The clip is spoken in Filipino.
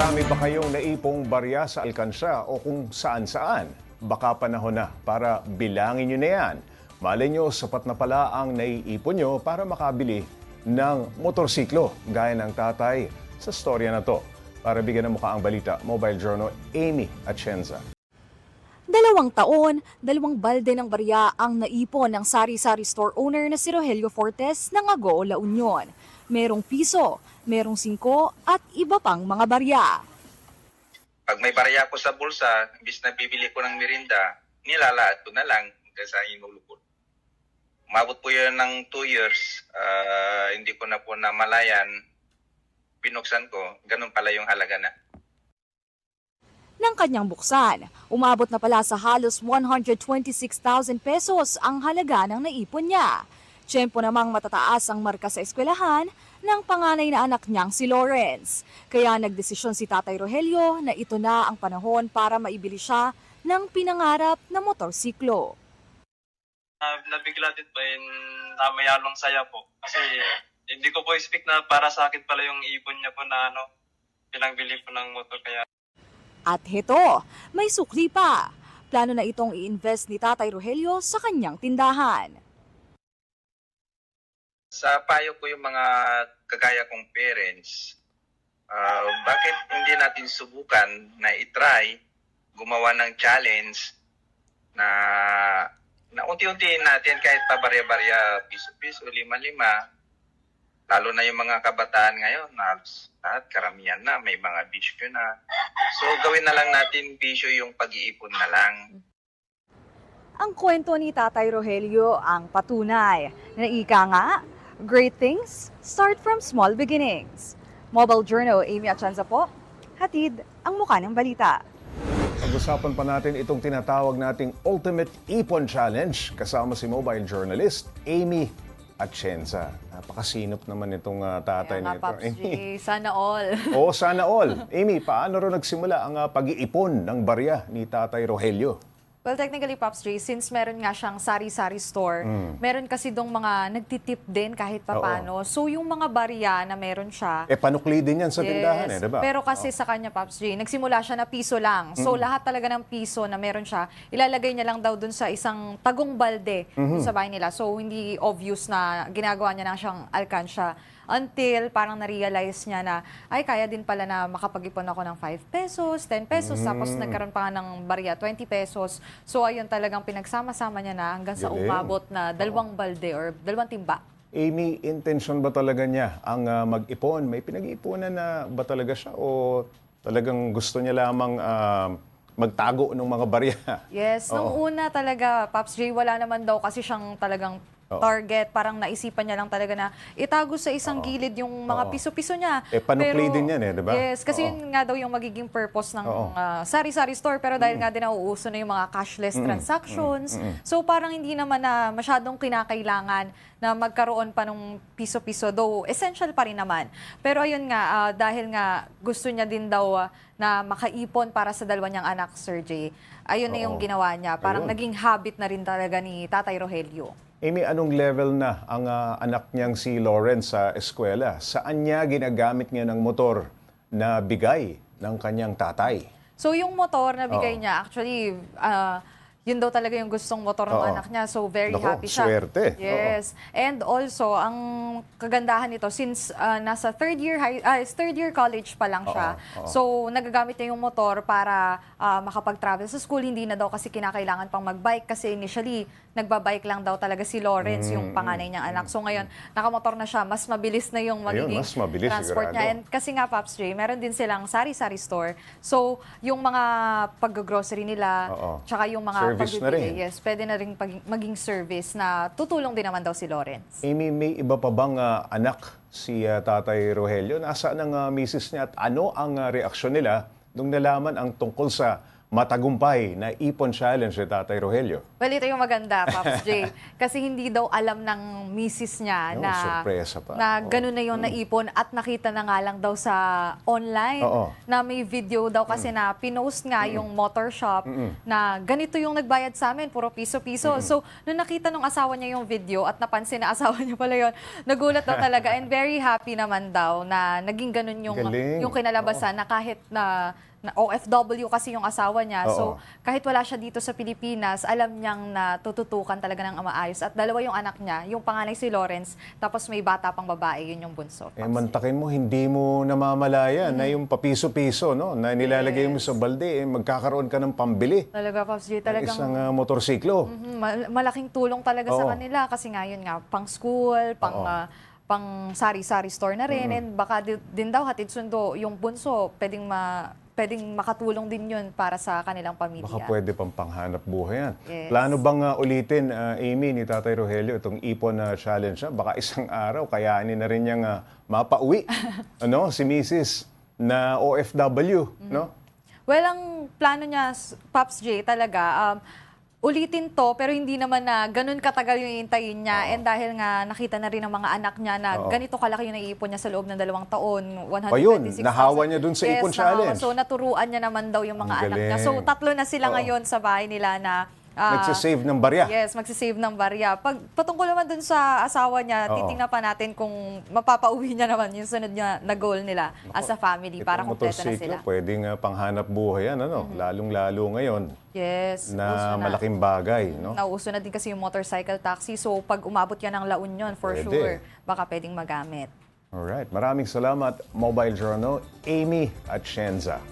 Marami ba kayong naipong barya sa alkansya o kung saan-saan? Baka panahon na para bilangin nyo na yan. Malay nyo, sapat na pala ang naiipon nyo para makabili ng motorsiklo, gaya ng tatay sa storya na to. Para bigyan ng mukha ang balita, Mobile Journal, Amy Atienza. 2 taon, 2 balde ng barya ang naipon ng sari-sari store owner na si Rogelio Fortes ng Agoo, La Union. Merong piso, merong 5 at iba pang mga barya. Pag may barya ko sa bulsa, imbis na bibili ko ng merinda, nilalaad ko na lang hanggang sa inulupot. Umabot po yun ng 2 years, hindi ko na po namalayan, binuksan ko, ganun pala yung halaga na. Nang kanyang buksan, umabot na pala sa halos 126,000 pesos ang halaga ng naipon niya. Tiyempo namang matataas ang marka sa eskwelahan ng panganay na anak niyang si Lawrence. Kaya nagdesisyon si Tatay Rogelio na ito na ang panahon para maibili siya ng pinangarap na motorsiklo. Nabigla din pa yun na mayalong saya po. Kasi hindi ko po expect na para sa akin pala yung ipon niya po na pinangbili po ng motor. Kaya At heto, may sukli pa. Plano na itong i-invest ni Tatay Rogelio sa kanyang tindahan. Sa payo ko yung mga kagaya kong parents, bakit hindi natin subukan na itry, gumawa ng challenge na unti-untiin natin kahit pa barya-barya, piso-piso, 5-5. Lalo na yung mga kabataan ngayon, lahat karamihan na, may mga bisyo na. So gawin na lang natin bisyo yung pag-iipon na lang. Ang kwento ni Tatay Rogelio ang patunay na ika nga, great things start from small beginnings. Mobile Journal, Amy Atienza po, hatid ang mukha ng balita. Pag-usapan pa natin itong tinatawag nating Ultimate Ipon Challenge kasama si mobile journalist Amy Atienza. Napakasinop naman itong tatay Kaya nga, nito. Pops J, sana all. Oo, sana all. Amy, paano rin nagsimula ang pag-iipon ng barya ni Tatay Rogelio? Well, technically, Pops J, since meron nga siyang sari-sari store, meron kasi dong mga nagtitip din kahit papano. So, yung mga barya na meron siya, Panukli din yan sa tindahan yes, di ba? pero kasi sa kanya, Pops J, nagsimula siya na piso lang. So, lahat talaga ng piso na meron siya, ilalagay niya lang daw dun sa isang tagong balde dun sa bahay nila. So, hindi obvious na ginagawa niya na siyang alkansya. Until parang na-realize niya na, ay, kaya din pala na makapag-ipon ako ng 5 pesos, 10 pesos, tapos nagkaroon pa nga ng barya, 20 pesos. So, ayun talagang pinagsama-sama niya na hanggang sa Galing. umabot na 2 balde or 2 timba. Amy, intention ba talaga niya ang mag-ipon? May pinag-iipunan na ba talaga siya o talagang gusto niya lamang magtago ng mga barya? Yes, nung una talaga, Pops J, wala naman daw kasi siyang talagang target. Parang naisipan niya lang talaga na itago sa isang gilid yung mga piso-piso niya. Panukli din yan di ba? Yes, kasi yun nga daw yung magiging purpose ng sari-sari store. Pero dahil nga din nauuso na yung mga cashless transactions, so parang hindi naman na masyadong kinakailangan na magkaroon pa ng piso-piso. Though essential pa rin naman. Pero ayun nga, dahil nga gusto niya din daw na makaipon para sa 2 niyang anak, Sir J. Ayun na yung ginawa niya. Parang naging habit na rin talaga ni Tatay Rogelio. Amy, anong level na ang anak niyang si Lawrence sa eskwela? Saan niya ginagamit niya ng motor na bigay ng kanyang tatay? So yung motor na bigay niya, actually, yun daw talaga yung gustong motor ng anak niya. So very Naku, happy siya. swerte. Yes. And also, ang kagandahan nito, since nasa third year college pa lang siya, so nagagamit niya yung motor para makapag-travel sa school. Hindi na daw kasi kinakailangan pang mag-bike kasi initially, nagbabike lang daw talaga si Lawrence, yung panganay niyang anak. So ngayon, nakamotor na siya, mas mabilis na yung magiging mas mabilis, transport niya. sigurado. And kasi nga, Pops J, meron din silang sari-sari store. So, yung mga pag-grocery nila, tsaka yung mga Service na rin. yes, pwede na rin maging service na tutulong din naman daw si Lawrence. Amy, may iba pa bang anak si Tatay Rogelio? Nasaan ang misis niya at ano ang reaksyon nila nung nalaman ang tungkol sa matagumpay na ipon challenge ni Tatay Rogelio? Well, ito yung maganda, Pops J. Kasi hindi daw alam ng misis niya No, na, sorpresa pa. na Oo. ganun na yung naipon at nakita na nga lang daw sa online Oo. na may video daw kasi na pinost nga yung motor shop na ganito yung nagbayad sa amin, puro piso-piso. So, nung nakita nung asawa niya yung video at napansin na asawa niya pala yun, nagulat daw talaga and very happy naman daw na naging ganun Galing. yung kinalabasan na kahit na OFW kasi yung asawa niya. Oo. So, kahit wala siya dito sa Pilipinas, alam niyang natututukan talaga ng maayos. At dalawa yung anak niya, yung panganay si Lawrence, tapos may bata pang babae, yun yung bunso. Eh, mantakin mo, hindi mo namamalaya na yung papiso-piso, no, na nilalagay mo sa balde, magkakaroon ka ng pambili. Talaga, Pops ng J, talagang isang motorsiklo. malaking tulong talaga sa Oo. kanila. Kasi nga, yun nga, pang school, pang sari-sari store na rin. And baka din daw hatid sundo yung bunso, pwedeng makatulong din yun para sa kanilang pamilya. Baka pwede pang panghanap buhay yan. Yes. Plano bang ulitin, Amy, ni Tatay Rogelio, itong ipon na challenge na? Baka isang araw, kayaanin na rin niyang mapauwi si Mrs. na OFW, no? Well, ang plano niya, Pops J, talaga, ulitin to, pero hindi naman na ganun katagal yung hintayin niya. And dahil nga nakita na rin ng mga anak niya na ganito kalaki yung naiipon niya sa loob ng 2 taon, 126,000. Ayun, nahawa niya dun sa Yes, ipon nahawa. challenge. So, naturuan niya naman daw yung mga Ang anak niya. galing. So, 3 na sila Oo. ngayon sa bahay nila na Nagsasave ng barya. Yes, magsisave ng barya. Patungkol naman dun sa asawa niya, Oo. titingnan pa natin kung mapapauwi niya naman yung sunod niya na goal nila as a family para Itong kumpleto na motorsiklo, sila. pwedeng panghanap buhay yan, lalong-lalo ngayon Yes, uso na na. malaking bagay, no? Nauuso na din kasi yung motorcycle taxi. So, pag umabot yan ng La Union, for Pwede. sure, baka pwedeng magamit. Alright, maraming salamat, Mobile Journal, Amy at Shenza.